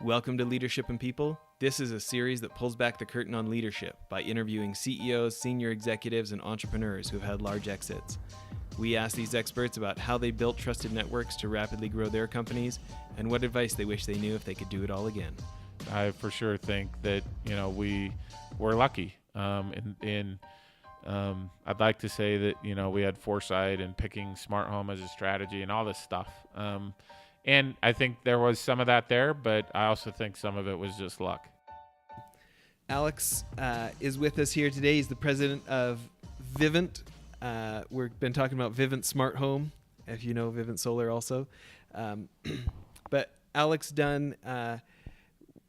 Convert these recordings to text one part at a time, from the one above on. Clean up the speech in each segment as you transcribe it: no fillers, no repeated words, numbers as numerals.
Welcome to Leadership and People. This is a series that pulls back the curtain on leadership by interviewing CEOs, senior executives, and entrepreneurs who have had large exits. We ask these experts about how they built trusted networks to rapidly grow their companies and what advice they wish they knew if they could do it all again. I for sure think that, we were lucky. I'd like to say that, we had foresight in picking smart home as a strategy and all this stuff. And I think there was some of that there, but I also think some of it was just luck. Alex is with us here today. He's the president of Vivint. We've been talking about Vivint Smart Home, if you know Vivint Solar also. But Alex Dunn,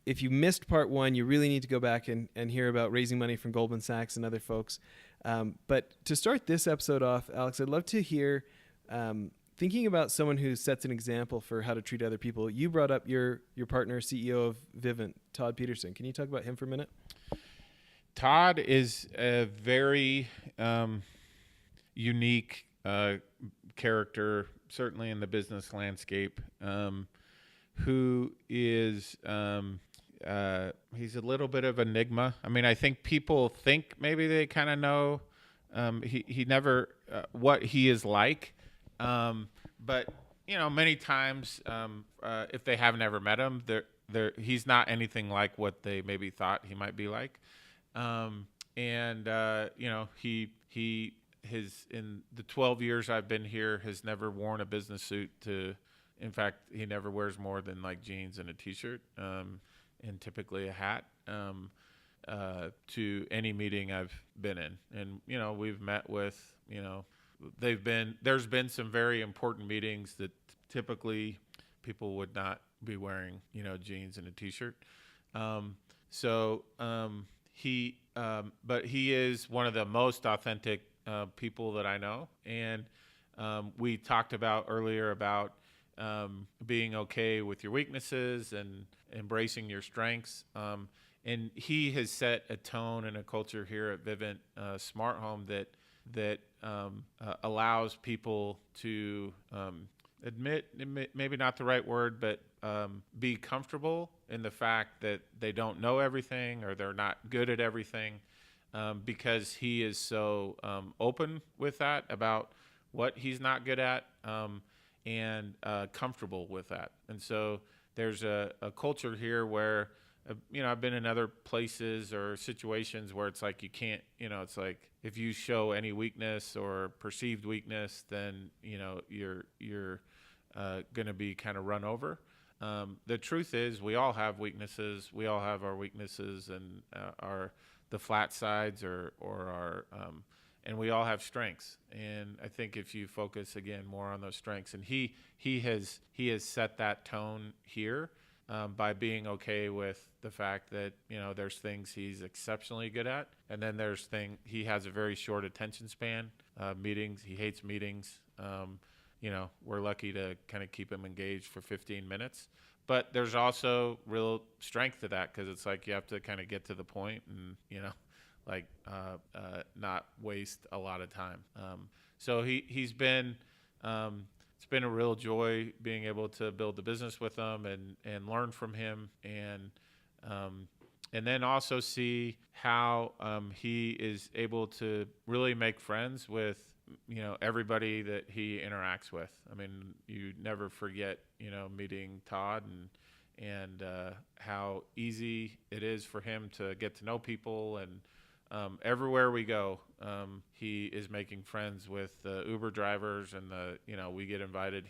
if you missed part one, you really need to go back and hear about raising money from Goldman Sachs and other folks. But to start this episode off, Alex, I'd love to hear, thinking about someone who sets an example for how to treat other people. You brought up your partner, CEO of Vivint, Todd Peterson. Can you talk about him for a minute? Todd is a very unique character, certainly in the business landscape, who is he's a little bit of an enigma. I mean, I think people think maybe they kind of know he never what he is like, but many times if they have never met him, he's not anything like what they maybe thought he might be like. He has, in the 12 years I've been here, has never worn a business suit in fact, he never wears more than like jeans and a t-shirt, and typically a hat, to any meeting I've been in. And, we've met with, there's been some very important meetings that typically people would not be wearing, jeans and a t-shirt. But he is one of the most authentic people that I know. And we talked earlier about being okay with your weaknesses and embracing your strengths. And he has set a tone and a culture here at Vivint Smart Home that allows people to admit, maybe not the right word, but be comfortable in the fact that they don't know everything or they're not good at everything, because he is so open with that about what he's not good at, and comfortable with that. And so there's a culture here where, I've been in other places or situations where it's like you can't, it's like if you show any weakness or perceived weakness, then, you're going to be kind of run over. The truth is we all have weaknesses. We all have our weaknesses and the flat sides or our and we all have strengths. And I think if you focus again more on those strengths, and he has set that tone here by being okay with the fact that there's things he's exceptionally good at, and then there's he has a very short attention span. Meetings, he hates meetings. We're lucky to kind of keep him engaged for 15 minutes. But there's also real strength to that, because it's like you have to kind of get to the point and, not waste a lot of time. So he's been, it's been a real joy being able to build the business with him and learn from him, and then also see how he is able to really make friends with everybody that he interacts with. I mean, you never forget meeting Todd and how easy it is for him to get to know people, and everywhere we go, he is making friends with the Uber drivers, and we get invited.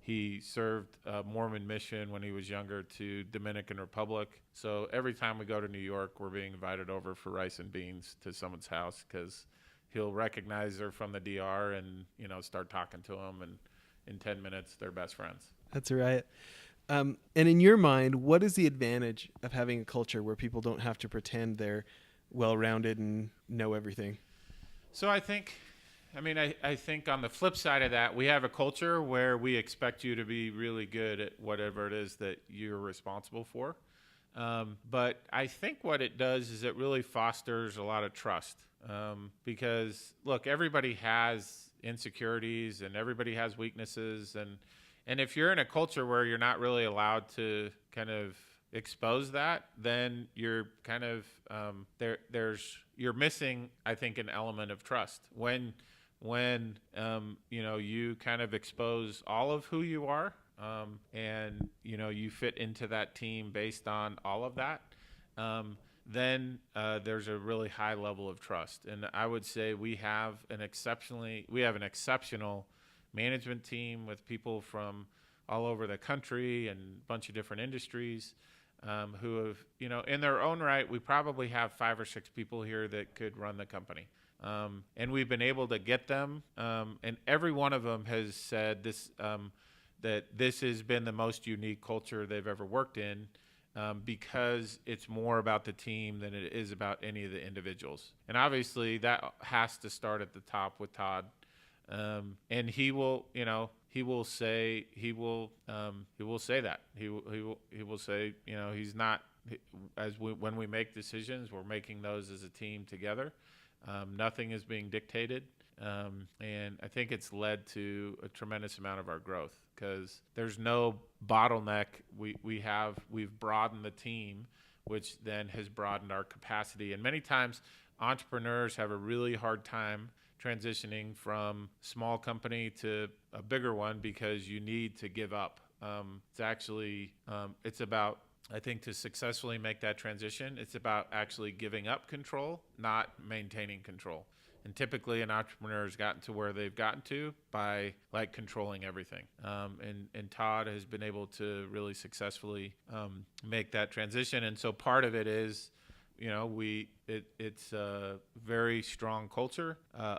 He served a Mormon mission when he was younger to Dominican Republic. So every time we go to New York, we're being invited over for rice and beans to someone's house, because he'll recognize they're from the DR and, start talking to them. And in 10 minutes, they're best friends. That's right. And in your mind, what is the advantage of having a culture where people don't have to pretend they're well-rounded and know everything? So I think on the flip side of that, we have a culture where we expect you to be really good at whatever it is that you're responsible for. But I think what it does is it really fosters a lot of trust. Because look, everybody has insecurities and everybody has weaknesses, and if you're in a culture where you're not really allowed to kind of expose that, then you're kind of you're missing, I think, an element of trust. When you kind of expose all of who you are, and you fit into that team based on all of that, then there's a really high level of trust. And I would say we have an exceptional management team with people from all over the country and a bunch of different industries, who have, in their own right, we probably have 5 or 6 people here that could run the company. And we've been able to get them, and every one of them has said this, that this has been the most unique culture they've ever worked in, because it's more about the team than it is about any of the individuals. And obviously that has to start at the top with Todd. And he will say that he will say, he's not, when we make decisions, we're making those as a team together. Nothing is being dictated. And I think it's led to a tremendous amount of our growth, because there's no bottleneck. We've broadened the team, which then has broadened our capacity. And many times entrepreneurs have a really hard time transitioning from small company to a bigger one, because you need to give up. It's about, I think, to successfully make that transition, it's about actually giving up control, not maintaining control. And typically an entrepreneur has gotten to where they've gotten to by controlling everything. And Todd has been able to really successfully make that transition. And so part of it is, it's a very strong culture,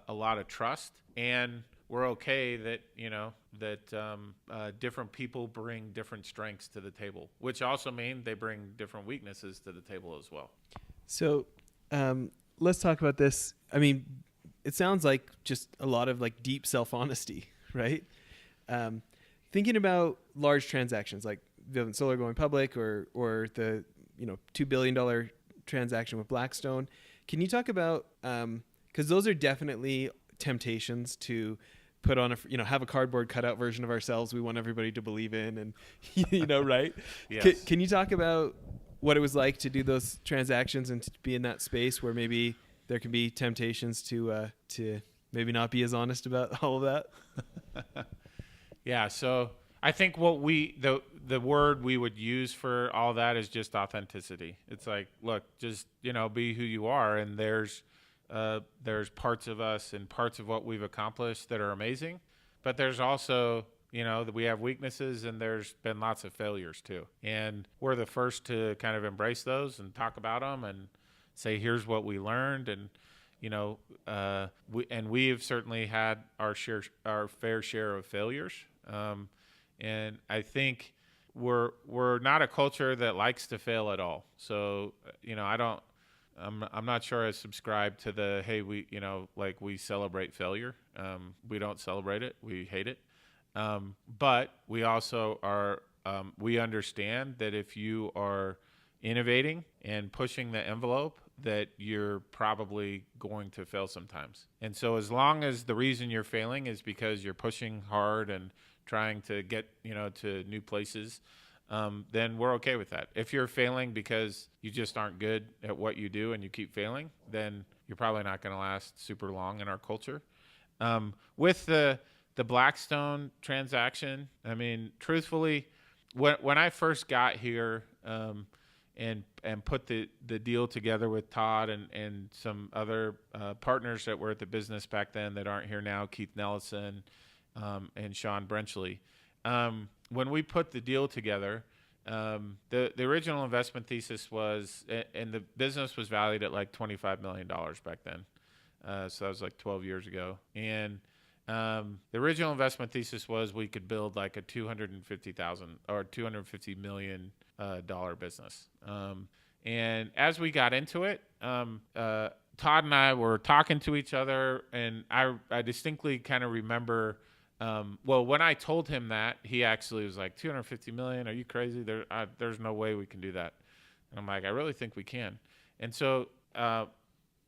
a lot of trust, and we're okay that different people bring different strengths to the table, which also mean they bring different weaknesses to the table as well. So let's talk about this. I mean, it sounds like just a lot of deep self-honesty, right? Thinking about large transactions like Vivint Solar going public, or the $2 billion transaction with Blackstone. Can you talk about, because those are definitely temptations to put on have a cardboard cutout version of ourselves we want everybody to believe in, and right? Yes. Can you talk about what it was like to do those transactions and to be in that space where maybe there can be temptations to maybe not be as honest about all of that? Yeah. So I think the word we would use for all that is just authenticity. It's like, look, just, be who you are. And there's parts of us and parts of what we've accomplished that are amazing, but there's also, that we have weaknesses, and there's been lots of failures too. And we're the first to kind of embrace those and talk about them and say, here's what we learned. And, we've certainly had our fair share of failures. And I think we're not a culture that likes to fail at all. So, I'm not sure I subscribe to the, hey, we celebrate failure. We don't celebrate it. We hate it. But we also are, we understand that if you are innovating and pushing the envelope, that you're probably going to fail sometimes. And so as long as the reason you're failing is because you're pushing hard and trying to get, to new places, then we're okay with that. If you're failing because you just aren't good at what you do and you keep failing, then you're probably not going to last super long in our culture. With the Blackstone transaction, I mean, truthfully, when I first got here, and put the deal together with Todd and some other partners that were at the business back then that aren't here now, Keith Nellison and Sean Brenchley. When we put the deal together, the original investment thesis was, and the business was valued at like $25 million back then. So that was like 12 years ago. And the original investment thesis was we could build like a $250 million business. And as we got into it, Todd and I were talking to each other, and I distinctly kind of remember, when I told him that, he actually was like, $250 million? Are you crazy? There's no way we can do that. And I'm like, I really think we can. And so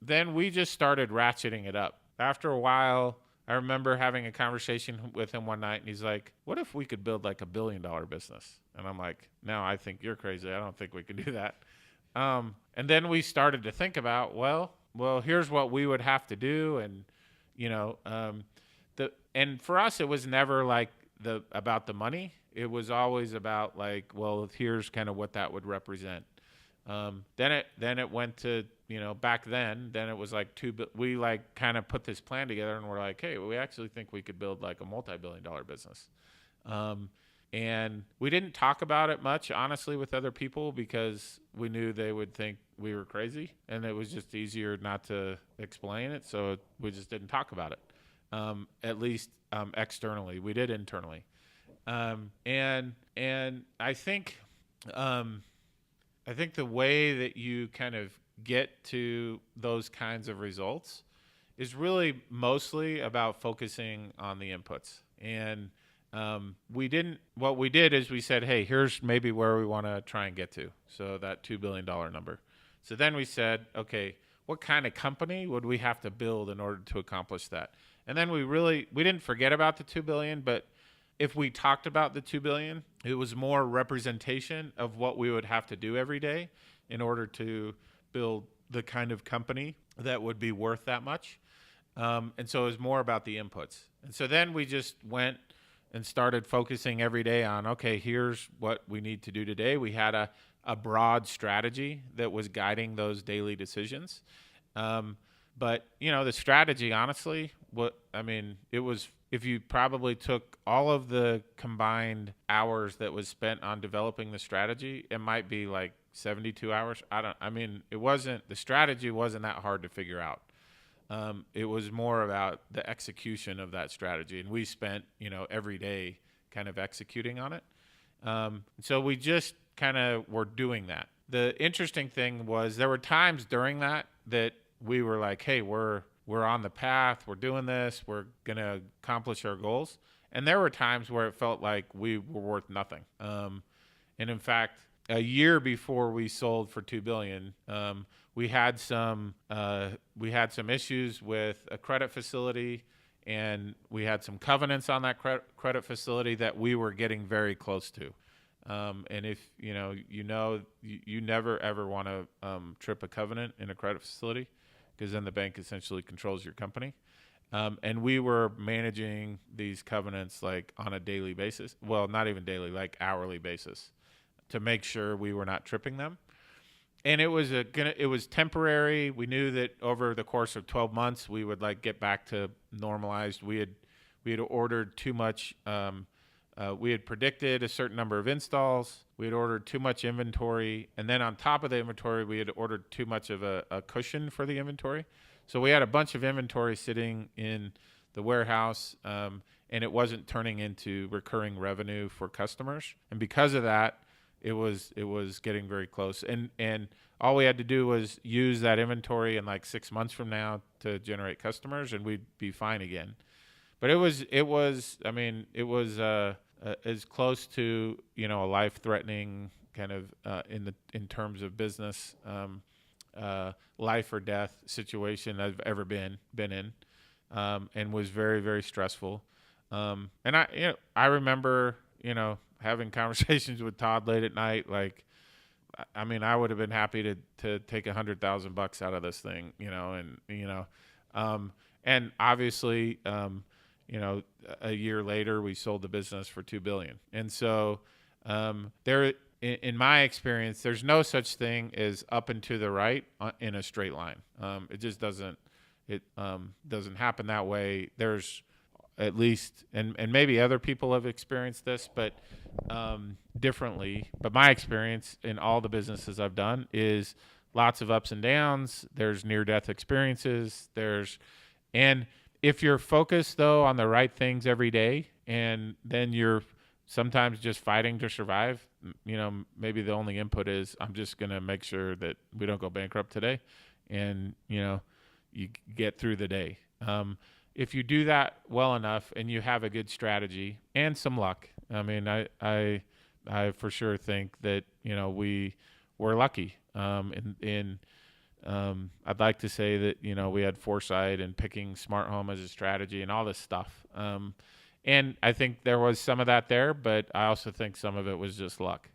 then we just started ratcheting it up. After a while, I I remember having a conversation with him one night, and he's like, "What if we could build like $1 billion business?" And I'm like, "No, I think you're crazy. I don't think we can do that." And then we started to think about, well, here's what we would have to do, and you know, and for us, it was never like about the money. It was always about like, well, here's kind of what that would represent. Then it went to, back then it was like we like kind of put this plan together, and we're like, hey, we actually think we could build like a multi-billion-dollar business. And we didn't talk about it much, honestly, with other people, because we knew they would think we were crazy, and it was just easier not to explain it. So we just didn't talk about it. At least externally. We did internally. And I think the way that you kind of get to those kinds of results is really mostly about focusing on the inputs. And what we did is we said, hey, here's maybe where we want to try and get to. So that $2 billion number. So then we said, okay, what kind of company would we have to build in order to accomplish that? And then we didn't forget about the $2 billion, but if we talked about the $2 billion, it was more representation of what we would have to do every day in order to build the kind of company that would be worth that much. And so it was more about the inputs. And so then we just went and started focusing every day on, okay, here's what we need to do today. We had a broad strategy that was guiding those daily decisions. But, the strategy, honestly, it was, if you probably took all of the combined hours that was spent on developing the strategy, it might be like 72 hours. The strategy wasn't that hard to figure out. It was more about the execution of that strategy. And we spent, every day kind of executing on it. So we just kind of were doing that. The interesting thing was there were times during that we were like, hey, we're on the path, we're doing this, we're going to accomplish our goals. And there were times where it felt like we were worth nothing. And in fact, a year before we sold for $2 billion, we had some issues with a credit facility, and we had some covenants on that credit facility that we were getting very close to. And if you never ever want to trip a covenant in a credit facility, because then the bank essentially controls your company. And we were managing these covenants like on a daily basis. Well, not even daily, like hourly basis, to make sure we were not tripping them. And it was temporary. We knew that over the course of 12 months, we would like get back to normalized. We had ordered too much. We had predicted a certain number of installs. We had ordered too much inventory. And then on top of the inventory, we had ordered too much of a cushion for the inventory. So we had a bunch of inventory sitting in the warehouse, and it wasn't turning into recurring revenue for customers. And because of that, it was getting very close. And all we had to do was use that inventory in like 6 months from now to generate customers, and we'd be fine again. But it was as close to, a life-threatening kind of in terms of business, life or death situation I've ever been in, and was very, very stressful. And I remember, having conversations with Todd late at night. Like, I would have been happy to take $100,000 out of this thing, and obviously, a year later, we sold the business for $2 billion. And so in my experience, there's no such thing as up and to the right in a straight line. It just doesn't happen that way. There's at least, and maybe other people have experienced this, but differently. But my experience in all the businesses I've done is lots of ups and downs. There's near-death experiences. And if you're focused, though, on the right things every day, and then you're sometimes just fighting to survive, maybe the only input is I'm just going to make sure that we don't go bankrupt today, and, you get through the day. If you do that well enough and you have a good strategy and some luck, I for sure think that, we're lucky in I'd like to say that, we had foresight in picking smart home as a strategy and all this stuff. And I think there was some of that there, but I also think some of it was just luck.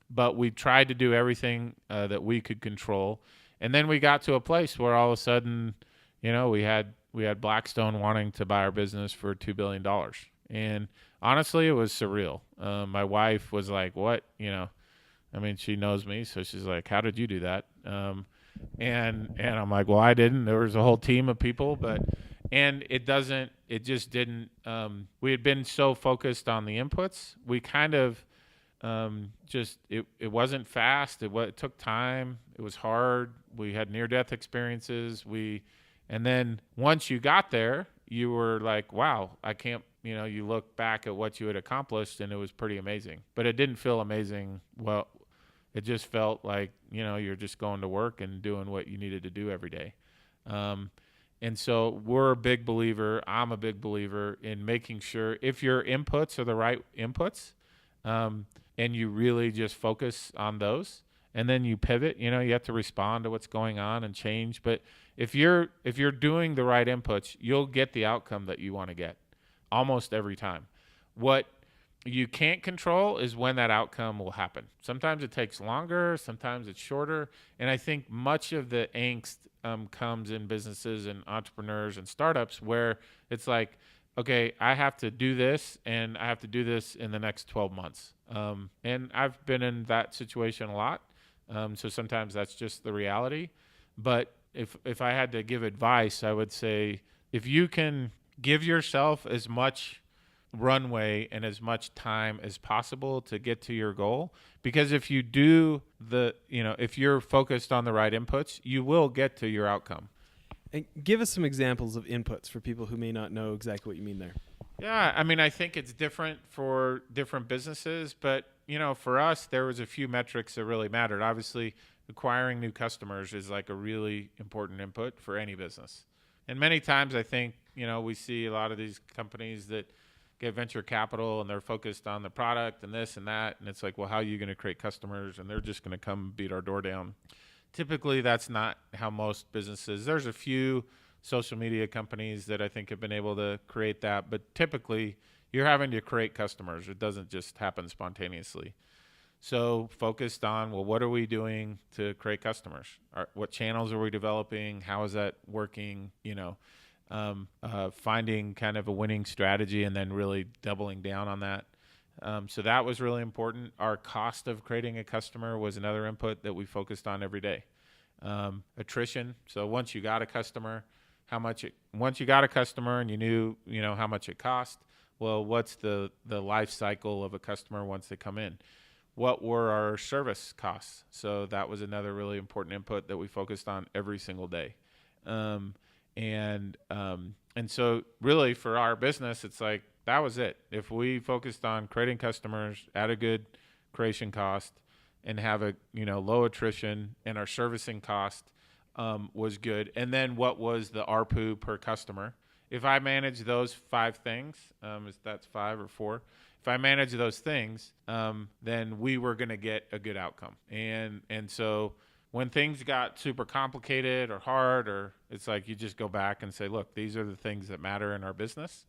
But we tried to do everything that we could control. And then we got to a place where all of a sudden, we had Blackstone wanting to buy our business for $2 billion. And honestly, it was surreal. My wife was like, what? She knows me, so she's like, how did you do that? And I'm like, well, I didn't. There was a whole team of people, and it just didn't, we had been so focused on the inputs. We kind of, it wasn't fast. It took time. It was hard. We had near-death experiences. And then once you got there, you were like, wow, I can't, you look back at what you had accomplished and it was pretty amazing, but it didn't feel amazing. Well, it just felt like, you're just going to work and doing what you needed to do every day. And so I'm a big believer in making sure if your inputs are the right inputs, and you really just focus on those, and then you pivot, you have to respond to what's going on and change. But if you're doing the right inputs, you'll get the outcome that you want to get almost every time. What you can't control is when that outcome will happen. Sometimes it takes longer, sometimes it's shorter. And I think much of the angst comes in businesses and entrepreneurs and startups where it's like, okay, I have to do this and I have to do this in the next 12 months. And I've been in that situation a lot. So sometimes that's just the reality. But if I had to give advice, I would say if you can give yourself as much runway and as much time as possible to get to your goal, because if you do if you're focused on the right inputs, you will get to your outcome. And give us some examples of inputs for people who may not know exactly what you mean there. Yeah, I think it's different for different businesses, but for us, there was a few metrics that really mattered. Obviously, acquiring new customers is like a really important input for any business. And many times I think, we see a lot of these companies that get venture capital and they're focused on the product and this and that. And it's like, well, how are you going to create customers? And they're just going to come beat our door down. Typically, that's not how most businesses. There's a few social media companies that I think have been able to create that, but typically you're having to create customers. It doesn't just happen spontaneously. So focused on, well, what are we doing to create customers? What channels are we developing? How is that working? Finding kind of a winning strategy and then really doubling down on that. So that was really important. Our cost of creating a customer was another input that we focused on every day. Attrition. So once you got a customer, once you got a customer and you knew, how much it cost, well, what's the life cycle of a customer once they come in? What were our service costs? So that was another really important input that we focused on every single day. And so really for our business, it's like, that was it. If we focused on creating customers at a good creation cost and have a, low attrition, and our servicing cost was good. And then what was the ARPU per customer? If I manage those 5 things, that's 5 or 4, if I manage those things, then we were going to get a good outcome. And so when things got super complicated or hard, or it's like you just go back and say, look, these are the things that matter in our business.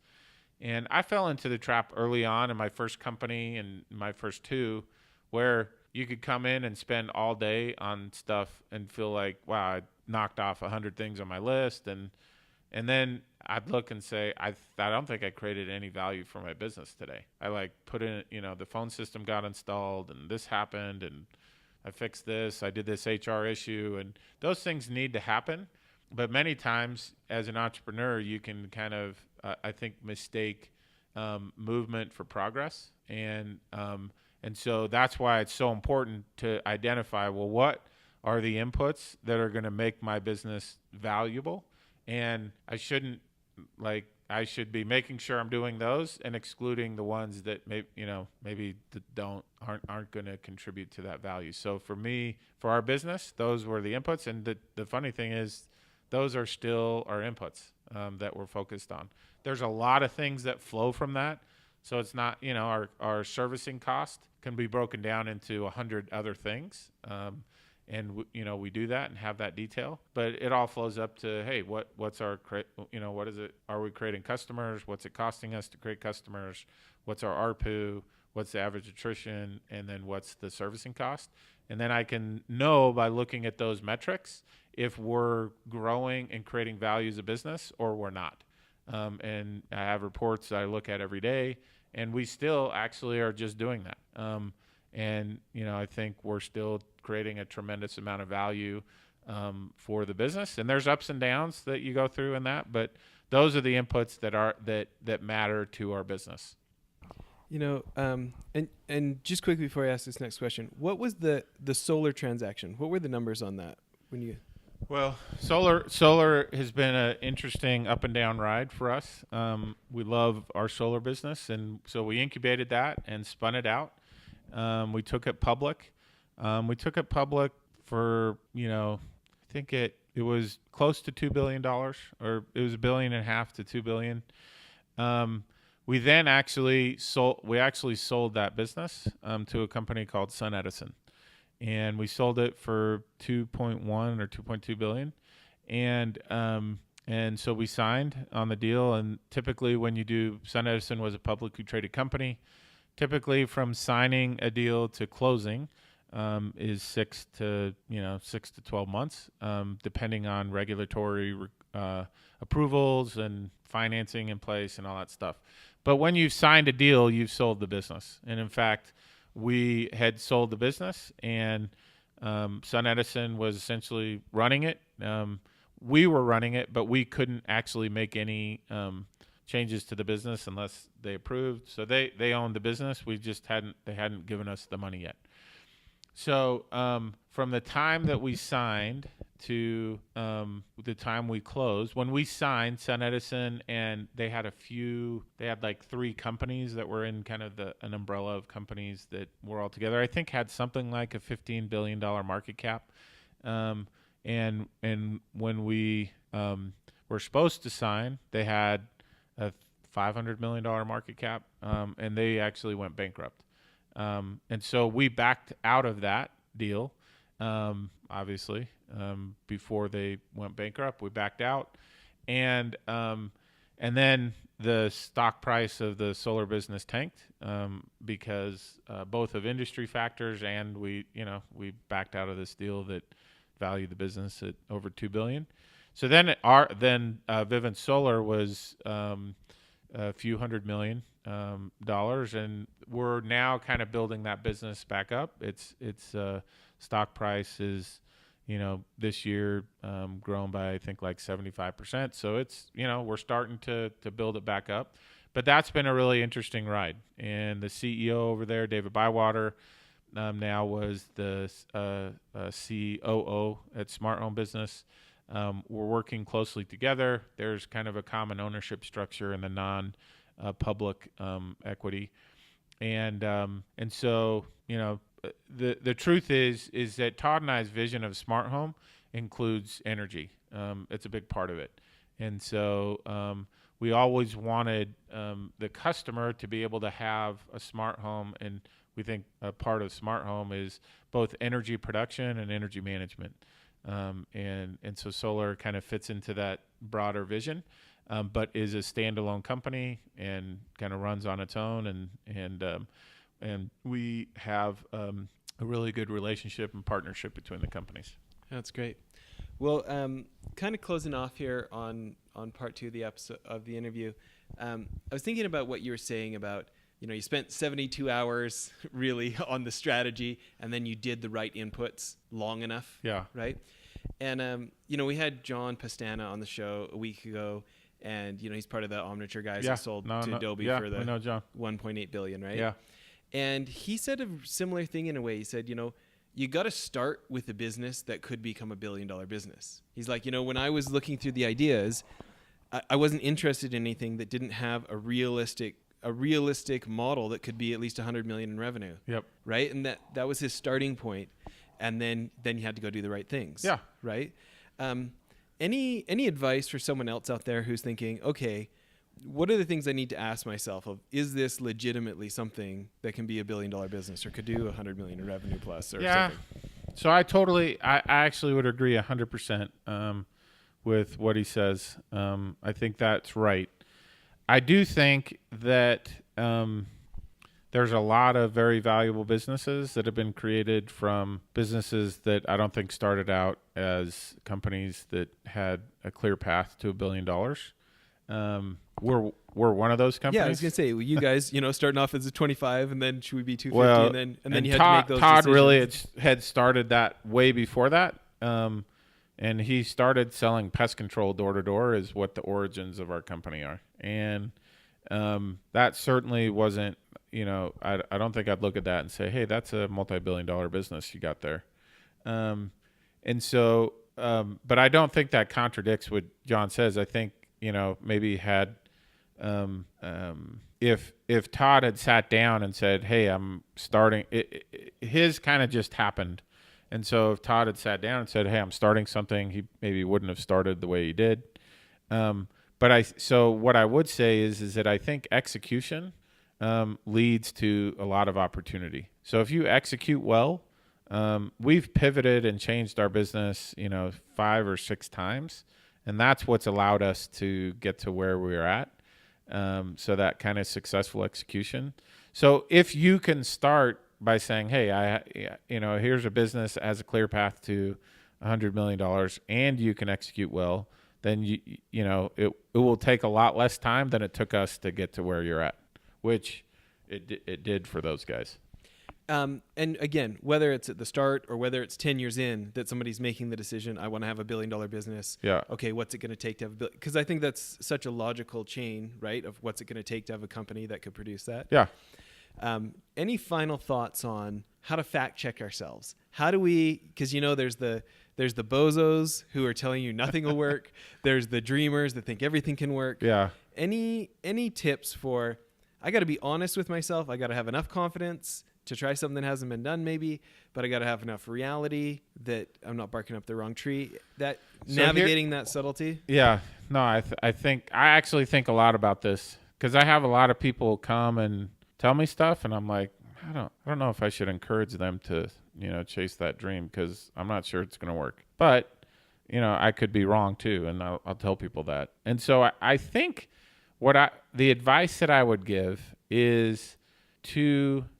And I fell into the trap early on in my first company and my first 2, where you could come in and spend all day on stuff and feel like, wow, I knocked off 100 things on my list. And then I'd look and say, I don't think I created any value for my business today. I put in, the phone system got installed and this happened and I fixed this, I did this HR issue, and those things need to happen. But many times as an entrepreneur, you can kind of, I think, mistake movement for progress. And so that's why it's so important to identify, well, what are the inputs that are going to make my business valuable? And I should be making sure I'm doing those and excluding the ones that maybe aren't going to contribute to that value. So for me, for our business, those were the inputs. And the funny thing is, those are still our inputs that we're focused on. There's a lot of things that flow from that. So it's not, our servicing cost can be broken down into 100 other things. And we do that and have that detail, but it all flows up to, hey, what's our what is it? Are we creating customers? What's it costing us to create customers? What's our ARPU? What's the average attrition? And then what's the servicing cost? And then I can know by looking at those metrics if we're growing and creating value as a business or we're not. And I have reports that I look at every day, and we still actually are just doing that. And I think we're still creating a tremendous amount of value for the business. And there's ups and downs that you go through in that, but those are the inputs that matter to our business. And just quickly before I ask this next question, what was the solar transaction? What were the numbers on that when you? Well, solar has been an interesting up and down ride for us. We love our solar business, and so we incubated that and spun it out. We took it public. For, I think it was close to $2 billion, or it was $1.5 billion to $2 billion. We then actually sold that business to a company called SunEdison. And we sold it for 2.1 or 2.2 billion. And so we signed on the deal. And typically when you do, SunEdison was a publicly traded company. Typically from signing a deal to closing is 6 to 12 months, depending on regulatory approvals and financing in place and all that stuff. But when you've signed a deal, you've sold the business. And in fact, we had sold the business, and SunEdison was essentially running it. We were running it, but we couldn't actually make any changes to the business unless they approved. So they owned the business. They hadn't given us the money yet. So from the time that we signed to the time we closed, when we signed SunEdison, and they had like 3 companies that were in kind of an umbrella of companies that were all together. I think had something like a $15 billion market cap. And when we were supposed to sign, they had a $500 million market cap, and they actually went bankrupt. And so we backed out of that deal, obviously, before they went bankrupt. We backed out, and then the stock price of the solar business tanked because both of industry factors, and we backed out of this deal that valued the business at over $2 billion. So then Vivint Solar was a few $100 million dollars, and we're now kind of building that business back up. Its stock price is, this year grown by I think like 75%. So it's we're starting to build it back up, but that's been a really interesting ride. And the CEO over there, David Bywater, now was the COO at Smart Home Business. We're working closely together. There's kind of a common ownership structure in the non-public equity, and so the truth is that Todd and I's vision of Smart Home includes energy. It's a big part of it, and so we always wanted the customer to be able to have a smart home, and we think a part of Smart Home is both energy production and energy management. And so solar kind of fits into that broader vision, but is a standalone company and kind of runs on its own. And we have a really good relationship and partnership between the companies. That's great. Well, kind of closing off here on part 2 of the episode of the interview. I was thinking about what you were saying about, you spent 72 hours really on the strategy, and then you did the right inputs long enough. Yeah. Right. And, we had John Pastana on the show a week ago, and, he's part of the Omniture guys that sold to Adobe for the $1.8 billion, right? Yeah. And he said a similar thing in a way. He said, you got to start with a business that could become $1 billion business. He's like, when I was looking through the ideas, I wasn't interested in anything that didn't have a realistic model that could be at least $100 million in revenue. Yep. Right. And that was his starting point. And then you had to go do the right things. Yeah. Right. Any advice for someone else out there who's thinking, okay, what are the things I need to ask myself of, is this legitimately something that can be $1 billion business or could do $100 million in revenue plus or something? So I actually would agree 100% with what he says. I think that's right. I do think that there's a lot of very valuable businesses that have been created from businesses that I don't think started out as companies that had a clear path to $1 billion. We're one of those companies. Yeah, I was gonna say, well, you guys, starting off as a 25, and then should we be 250, Well, and then you had Todd, to make those Todd decisions. really had started that way before that, and he started selling pest control door to door is what the origins of our company are, and that certainly wasn't. I don't think I'd look at that and say, hey, that's a multi-billion-dollar business you got there, and so, but I don't think that contradicts what John says. I think maybe had. If Todd had sat down and said, hey, I'm starting, his kind of just happened. And so if Todd had sat down and said, hey, I'm starting something, he maybe wouldn't have started the way he did. So what I would say is that I think execution leads to a lot of opportunity. So if you execute well, we've pivoted and changed our business, 5 or 6 times. And that's what's allowed us to get to where we're at. So that kind of successful execution. So if you can start by saying, hey, here's a business that has a clear path to $100 million and you can execute well, then it will take a lot less time than it took us to get to where you're at, which it did for those guys. And again, whether it's at the start or whether it's 10 years in that somebody's making the decision, I want to have $1 billion business. Yeah. Okay, what's it going to take to have $1 billion? Because I think that's such a logical chain, right, of what's it going to take to have a company that could produce that. Yeah. Any final thoughts on how to fact check ourselves? How do we? Because there's the bozos who are telling you nothing will work. There's the dreamers that think everything can work. Yeah. Any tips for? I got to be honest with myself. I got to have enough confidence to try something that hasn't been done maybe, but I got to have enough reality that I'm not barking up the wrong tree. That navigating that subtlety. Yeah, no, I actually think a lot about this because I have a lot of people come and tell me stuff and I'm like, I don't know if I should encourage them to, chase that dream because I'm not sure it's going to work, but I could be wrong too. And I'll tell people that. And so I think the advice that I would give is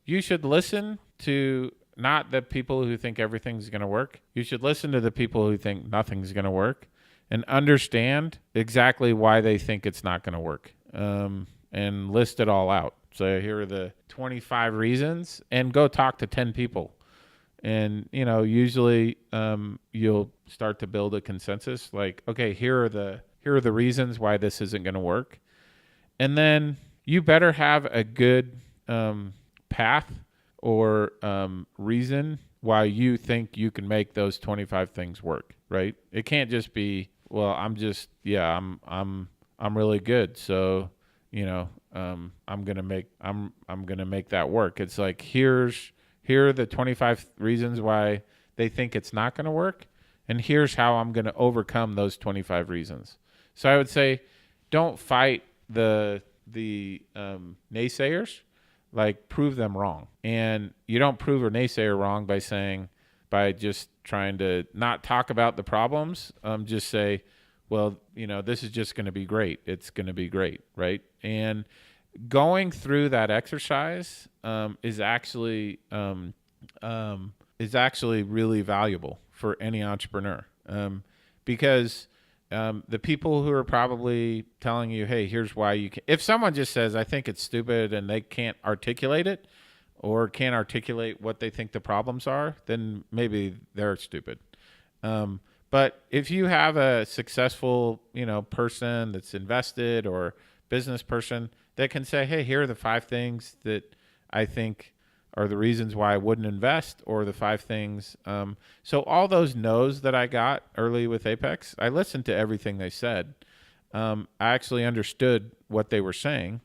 you should listen to not the people who think everything's going to work. You should listen to the people who think nothing's going to work and understand exactly why they think it's not going to work, and list it all out. So here are the 25 reasons and go talk to 10 people. And, usually you'll start to build a consensus like, okay, here are the reasons why this isn't going to work. And then you better have a good path or reason why you think you can make those 25 things work, right? It can't just be, well, I'm really good, so I'm gonna make that work. It's like here are the 25 reasons why they think it's not gonna work, and here's how I'm gonna overcome those 25 reasons. So I would say, don't fight the naysayers. Like, prove them wrong. And you don't prove a naysayer wrong by just trying to not talk about the problems. Just say, well, this is just going to be great. It's going to be great, right? And going through that exercise is actually really valuable for any entrepreneur, because the people who are probably telling you, hey, here's why you can. If someone just says, I think it's stupid, and they can't articulate it or can't articulate what they think the problems are, then maybe they're stupid. But if you have a successful, person that's invested or business person that can say, hey, here are the 5 things that I think are the reasons why I wouldn't invest, or the 5 things. So all those no's that I got early with Apex, I listened to everything they said. I actually understood what they were saying.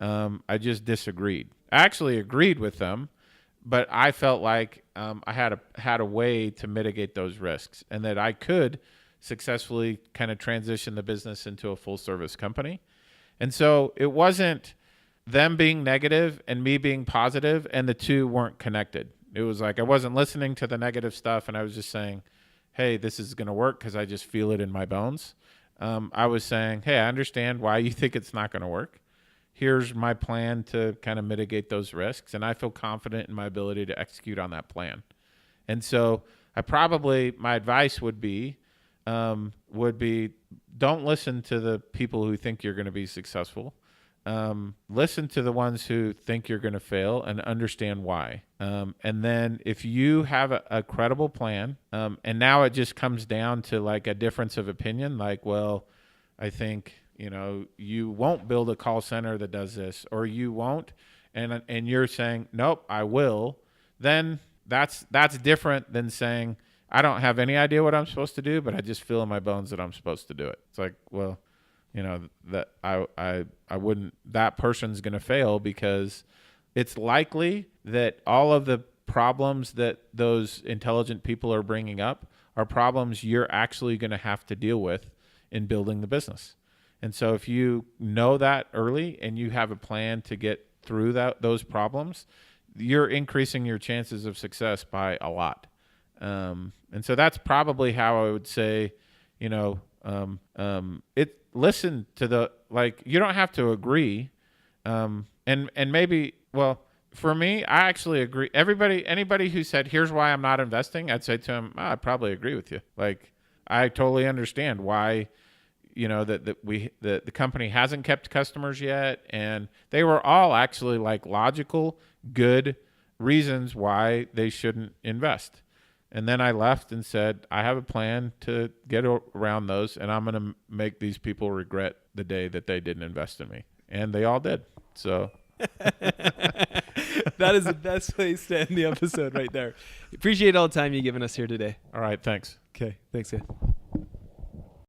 I just disagreed. I actually agreed with them, but I felt like I had a way to mitigate those risks, and that I could successfully kind of transition the business into a full service company. And so it wasn't them being negative and me being positive, and the two weren't connected. It was like I wasn't listening to the negative stuff, and I was just saying, hey, this is going to work because I just feel it in my bones. I was saying, hey, I understand why you think it's not going to work. Here's my plan to kind of mitigate those risks, and I feel confident in my ability to execute on that plan. And so my advice would be don't listen to the people who think you're going to be successful. Listen to the ones who think you're going to fail and understand why. And then if you have a credible plan, and now it just comes down to like a difference of opinion, like, well, I think, you won't build a call center that does this, or you won't. And you're saying, nope, I will. Then that's different than saying, I don't have any idea what I'm supposed to do, but I just feel in my bones that I'm supposed to do it. It's like, well, that I wouldn't, that person's going to fail because it's likely that all of the problems that those intelligent people are bringing up are problems you're actually going to have to deal with in building the business. And so if you know that early and you have a plan to get through those problems, you're increasing your chances of success by a lot. And so that's probably how I would say, listen to you don't have to agree. And maybe, well, for me, I actually agree. Anybody who said, here's why I'm not investing, I'd say to them, I probably agree with you. Like, I totally understand why, the company hasn't kept customers yet. And they were all actually like logical, good reasons why they shouldn't invest. And then I left and said, I have a plan to get around those, and I'm going to make these people regret the day that they didn't invest in me. And they all did. So that is the best place to end the episode right there. Appreciate all the time you've given us here today. All right. Thanks. Okay. Thanks, Ed.